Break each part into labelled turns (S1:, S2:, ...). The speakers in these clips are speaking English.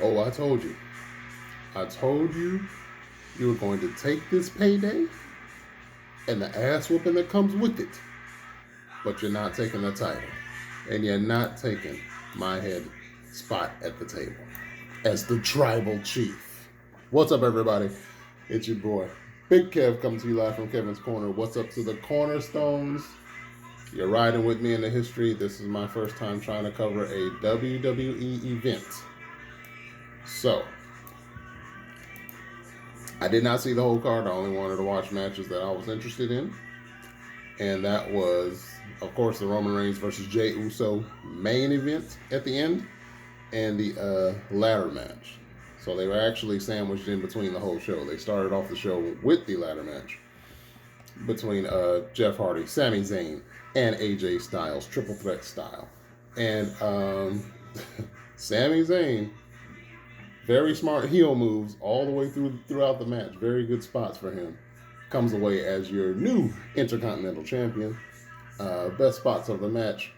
S1: Oh, I told you. I told you you were going to take this payday and the ass whooping that comes with it, but you're not taking the title. And you're not taking my head spot at the table as the tribal chief. What's up, everybody? It's your boy, Big Kev, coming to you live from Kevin's Corner. What's up to the Cornerstones? You're riding with me in the history. This is my first time trying to cover a WWE event. So, I did not see the whole card. I only wanted to watch matches that I was interested in. And that was, of course, the Roman Reigns versus Jey Uso main event at the end and the ladder match. So they were actually sandwiched in between the whole show. They started off the show with the ladder match between Jeff Hardy, Sami Zayn, and AJ Styles, triple threat style. And Sami Zayn, very smart heel moves all the way throughout the match. Very good spots for him. Comes away as your new Intercontinental Champion. Best spots of the match.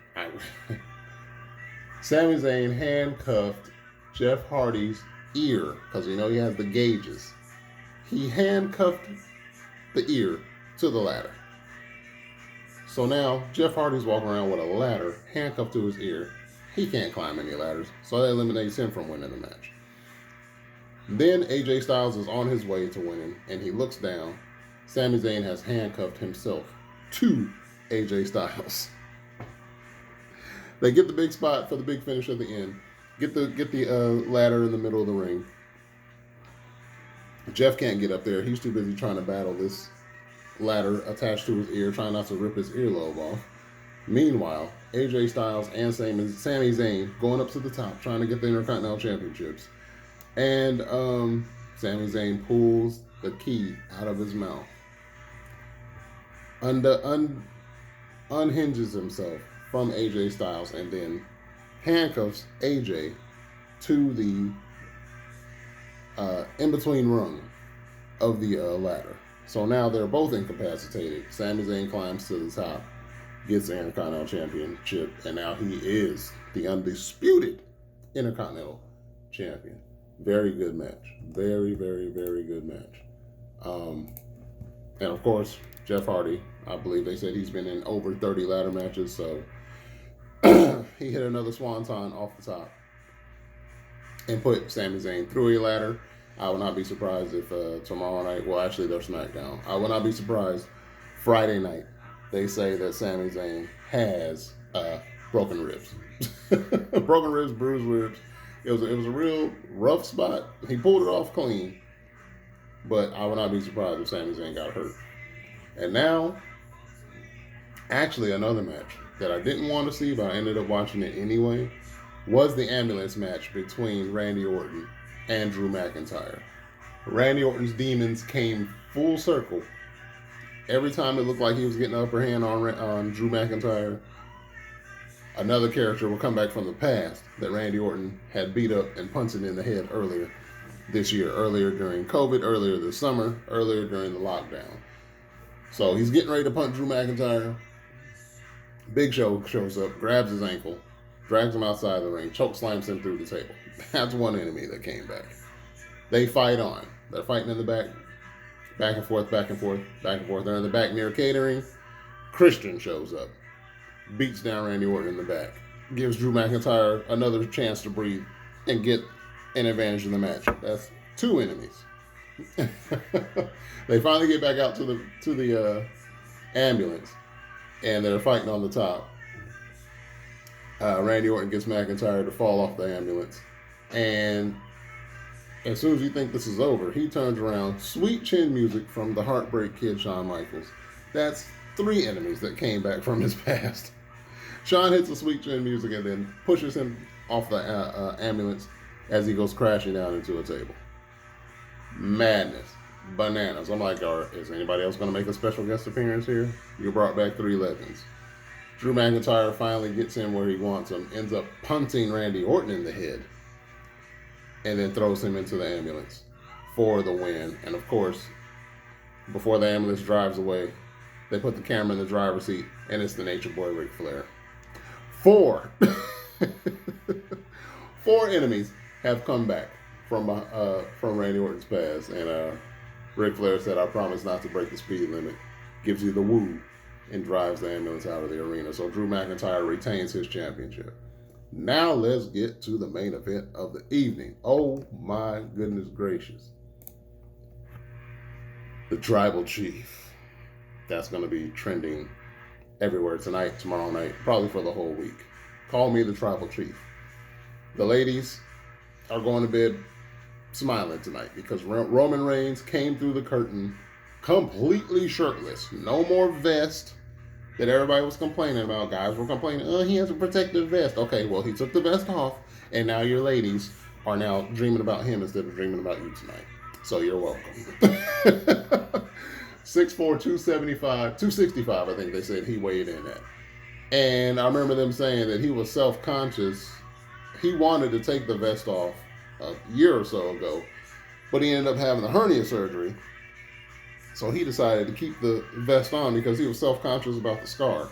S1: Sami Zayn handcuffed Jeff Hardy's ear, because you know he has the gauges. He handcuffed the ear to the ladder. So now Jeff Hardy's walking around with a ladder handcuffed to his ear. He can't climb any ladders, so that eliminates him from winning the match. Then AJ Styles is on his way to winning, and he looks down. Sami Zayn has handcuffed himself to AJ Styles. They get the big spot for the big finish at the end. Get the ladder in the middle of the ring. Jeff can't get up there. He's too busy trying to battle this ladder attached to his ear, trying not to rip his earlobe off. Meanwhile, AJ Styles and Sami Zayn going up to the top, trying to get the Intercontinental Championships. And Sami Zayn pulls the key out of his mouth, unhinges himself from AJ Styles, and then handcuffs AJ to the in-between rung of the ladder. So now they're both incapacitated. Sami Zayn climbs to the top, gets the Intercontinental Championship, and now he is the undisputed Intercontinental Champion. Very good match. Very, very, very good match. And of course, Jeff Hardy, I believe they said he's been in over 30 ladder matches, so he hit another swanton off the top and put Sami Zayn through a ladder. I would not be surprised if tomorrow night, well, actually, they're SmackDown. I would not be surprised Friday night they say that Sami Zayn has broken ribs. Broken ribs, bruised ribs. It was a real rough spot. He pulled it off clean, but I would not be surprised if Sami Zayn got hurt. And now, actually, another match that I didn't want to see, but I ended up watching it anyway, was the ambulance match between Randy Orton and Drew McIntyre. Randy Orton's demons came full circle. Every time it looked like he was getting the upper hand on Drew McIntyre, another character will come back from the past that Randy Orton had beat up and punched him in the head earlier this year, earlier during COVID, earlier this summer, earlier during the lockdown. So he's getting ready to punch Drew McIntyre. Big Show shows up, grabs his ankle, drags him outside the ring, choke slams him through the table. That's one enemy that came back. They fight on. They're fighting in the back, back and forth, back and forth, back and forth. They're in the back near catering. Christian shows up, beats down Randy Orton in the back, gives Drew McIntyre another chance to breathe and get an advantage in the match. That's two enemies. They finally get back out to the ambulance, and they're fighting on the top. Randy Orton gets McIntyre to fall off the ambulance, and as soon as you think this is over, he turns around, sweet chin music from the Heartbreak Kid, Shawn Michaels. That's three enemies that came back from his past. Shawn hits the sweet chin music and then pushes him off the ambulance as he goes crashing down into a table. Madness. Bananas. I'm like, is anybody else going to make a special guest appearance here? You brought back three legends. Drew McIntyre finally gets him where he wants him, ends up punting Randy Orton in the head, and then throws him into the ambulance for the win. And of course, before the ambulance drives away, they put the camera in the driver's seat, and it's the Nature Boy Ric Flair. Four enemies have come back from Randy Orton's past, and Ric Flair said, "I promise not to break the speed limit." Gives you the woo and drives the ambulance out of the arena. So Drew McIntyre retains his championship. Now let's get to the main event of the evening. Oh my goodness gracious. The Tribal Chief. That's going to be trending everywhere tonight, tomorrow night, probably for the whole week. Call me the Tribal Chief. The ladies are going to bed smiling tonight because Roman Reigns came through the curtain completely shirtless. No more vest that everybody was complaining about. Guys were complaining, he has a protective vest. Okay, well, he took the vest off, and now your ladies are now dreaming about him instead of dreaming about you tonight. So you're welcome. 6'4", 265, I think they said he weighed in at. And I remember them saying that he was self-conscious. He wanted to take the vest off a year or so ago, but he ended up having a hernia surgery. So he decided to keep the vest on because he was self-conscious about the scar.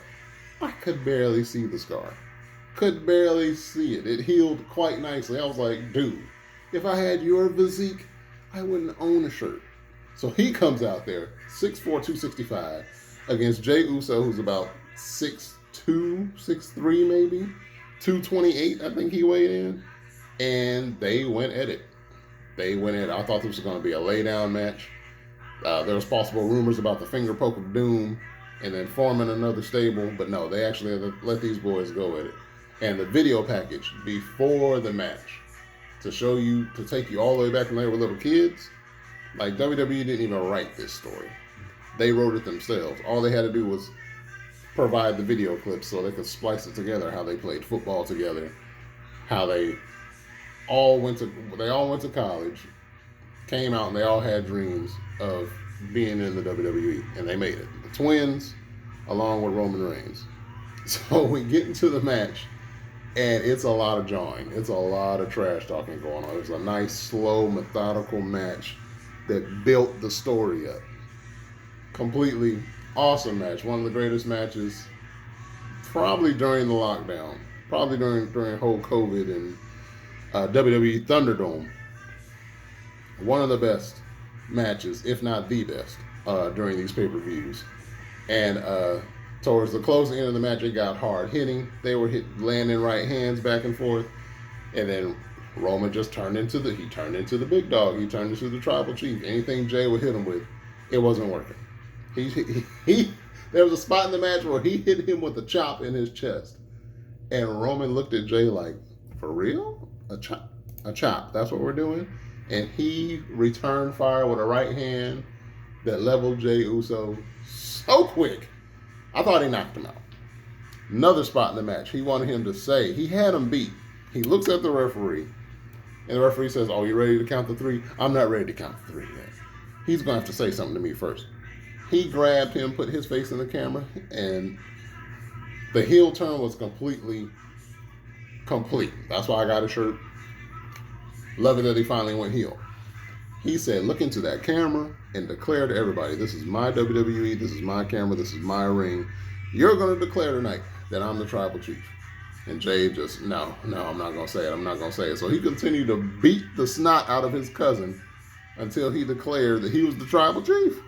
S1: I could barely see the scar. Could barely see it. It healed quite nicely. I was like, dude, if I had your physique, I wouldn't own a shirt. So he comes out there, 6'4", 265, against Jey Uso, who's about 6'2", 6'3", maybe. 228, I think he weighed in. And they went at it. I thought this was going to be a lay-down match. There was possible rumors about the finger poke of doom and then forming another stable, but no, they actually let these boys go at it. And the video package before the match to take you all the way back when they were little kids, like WWE didn't even write this story. They wrote it themselves. All they had to do was provide the video clips so they could splice it together, how they played football together, how they all went to college, came out, and they all had dreams of being in the WWE, and they made it. The twins, along with Roman Reigns. So we get into the match, and it's a lot of jawing. It's a lot of trash talking going on. It was a nice, slow, methodical match that built the story up. Completely awesome match. One of the greatest matches probably during the lockdown. Probably during whole COVID and WWE Thunderdome. One of the best matches, if not the best, during these pay-per-views. And towards the closing end of the match, it got hard hitting. They were landing right hands back and forth. And then Roman just turned into the big dog. He turned into the Tribal Chief. Anything Jey would hit him with, it wasn't working. There was a spot in the match where he hit him with a chop in his chest. And Roman looked at Jey like, for real? A chop. That's what we're doing? And he returned fire with a right hand that leveled Jey Uso so quick. I thought he knocked him out. Another spot in the match, he wanted him to say, he had him beat. He looks at the referee, and the referee says, "Oh, you ready to count to 3? I'm not ready to count to 3 yet." He's going to have to say something to me first. He grabbed him, put his face in the camera, and the heel turn was complete. That's why I got a shirt. Love it that he finally went heel. He said, look into that camera and declare to everybody, this is my WWE, this is my camera, this is my ring. You're going to declare tonight that I'm the Tribal Chief. And Jey just, no, I'm not going to say it. I'm not going to say it. So he continued to beat the snot out of his cousin until he declared that he was the Tribal Chief.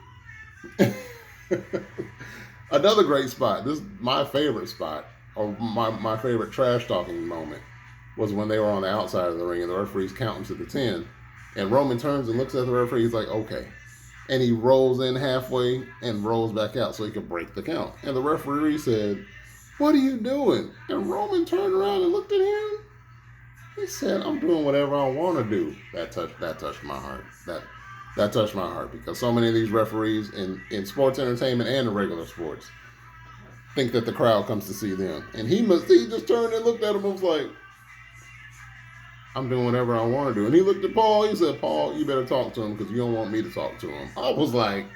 S1: Another great spot, this is my favorite spot, or my favorite trash talking moment, was when they were on the outside of the ring and the referee's counting to the 10. And Roman turns and looks at the referee. He's like, okay. And he rolls in halfway and rolls back out so he could break the count. And the referee said, "What are you doing?" And Roman turned around and looked at him. He said, "I'm doing whatever I want to do." That touched my heart. That touched my heart because so many of these referees in sports entertainment and in regular sports think that the crowd comes to see them. And he just turned and looked at him and was like, "I'm doing whatever I want to do." And he looked at Paul. He said, "Paul, you better talk to him because you don't want me to talk to him." I was like,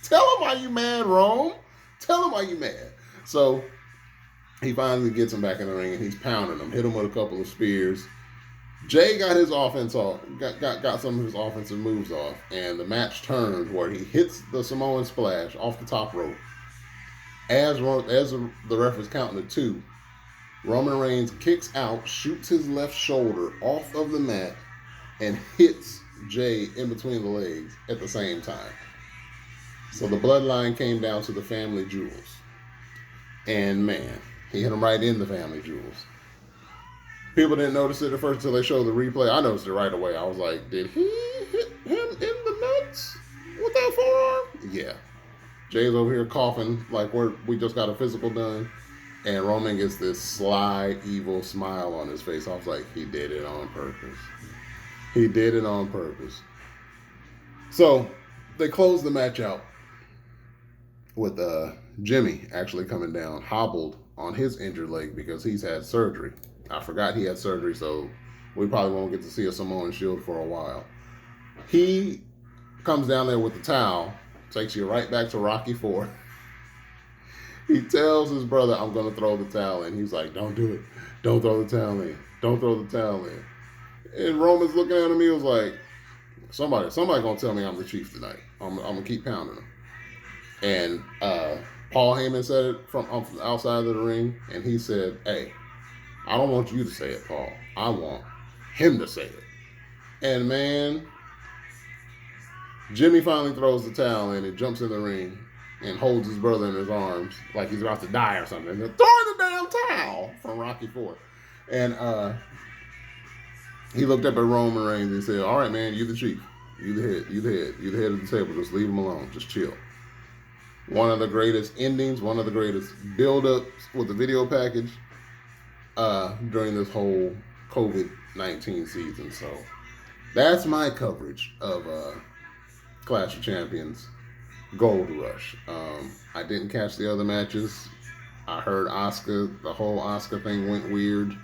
S1: tell him why you mad, Rome. Tell him why you mad. So he finally gets him back in the ring and he's pounding him, hit him with a couple of spears. Jey got his offense off, got some of his offensive moves off, and the match turned where he hits the Samoan splash off the top rope. As the ref was counting to 2, Roman Reigns kicks out, shoots his left shoulder off of the mat, and hits Jay in between the legs at the same time. So the bloodline came down to the family jewels. And man, he hit him right in the family jewels. People didn't notice it at first until they showed the replay. I noticed it right away. I was like, did he hit him in the nuts with that forearm? Yeah. Jay's over here coughing like we just got a physical done. And Roman gets this sly, evil smile on his face. I was like, he did it on purpose. He did it on purpose. So they closed the match out with Jimmy actually coming down, hobbled on his injured leg because he's had surgery. I forgot he had surgery, so we probably won't get to see a Samoan Shield for a while. He comes down there with the towel, takes you right back to Rocky IV. He tells his brother, I'm going to throw the towel in. He's like, don't do it. Don't throw the towel in. Don't throw the towel in. And Roman's looking at him. He was like, somebody going to tell me I'm the chief tonight. I'm going to keep pounding him. And Paul Heyman said it from outside of the ring. And he said, hey, I don't want you to say it, Paul. I want him to say it. And man, Jimmy finally throws the towel in and jumps in the ring and holds his brother in his arms like he's about to die or something. And throw the damn towel from Rocky IV. And he looked up at Roman Reigns and said, all right, man, you the chief. You the head. You the head. You the head of the table. Just leave him alone. Just chill. One of the greatest endings, one of the greatest build-ups with the video package during this whole COVID-19 season. So that's my coverage of Clash of Champions Gold Rush. I didn't catch the other matches. I heard Asuka, the whole Asuka thing went weird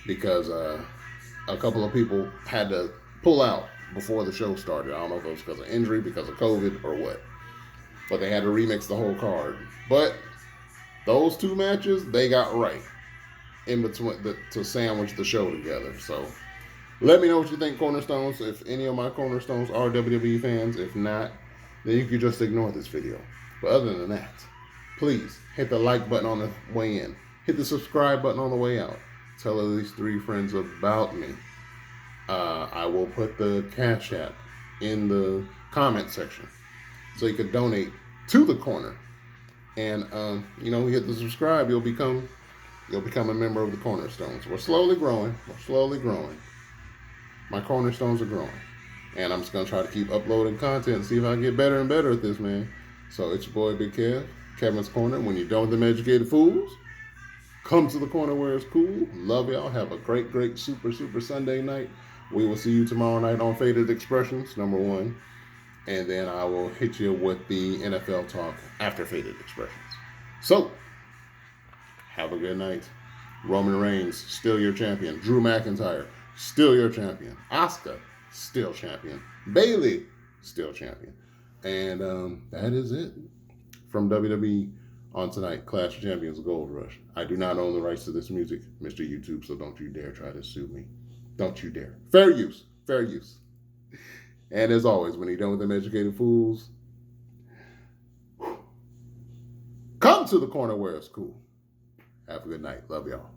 S1: because a couple of people had to pull out before the show started. I don't know if it was because of injury, because of COVID, or what. But they had to remix the whole card. But those two matches, they got right in between to sandwich the show together. So let me know what you think, Cornerstones. If any of my Cornerstones are WWE fans. If not, then you can just ignore this video. But other than that, please hit the like button on the way in. Hit the subscribe button on the way out. Tell at least 3 friends about me. I will put the Cash App in the comment section so you can donate to the corner. And hit the subscribe, you'll become a member of the Cornerstones. We're slowly growing. My Cornerstones are growing. And I'm just going to try to keep uploading content and see if I can get better and better at this, man. So it's your boy, Big Kev, Kevin's Corner. When you're done with them educated fools, come to the corner where it's cool. Love y'all. Have a great, great, super, super Sunday night. We will see you tomorrow night on Faded Expressions, number 1. And then I will hit you with the NFL talk after Faded Expressions. So, have a good night. Roman Reigns, still your champion. Drew McIntyre, still your champion. Asuka, still champion. Bayley, still champion. And that is it from WWE on tonight, Clash of Champions Gold Rush. I do not own the rights to this music, Mr. YouTube, so don't you dare try to sue me. Don't you dare. Fair use. Fair use. And as always, when you're done with them educated fools, come to the corner where it's cool. Have a good night. Love y'all.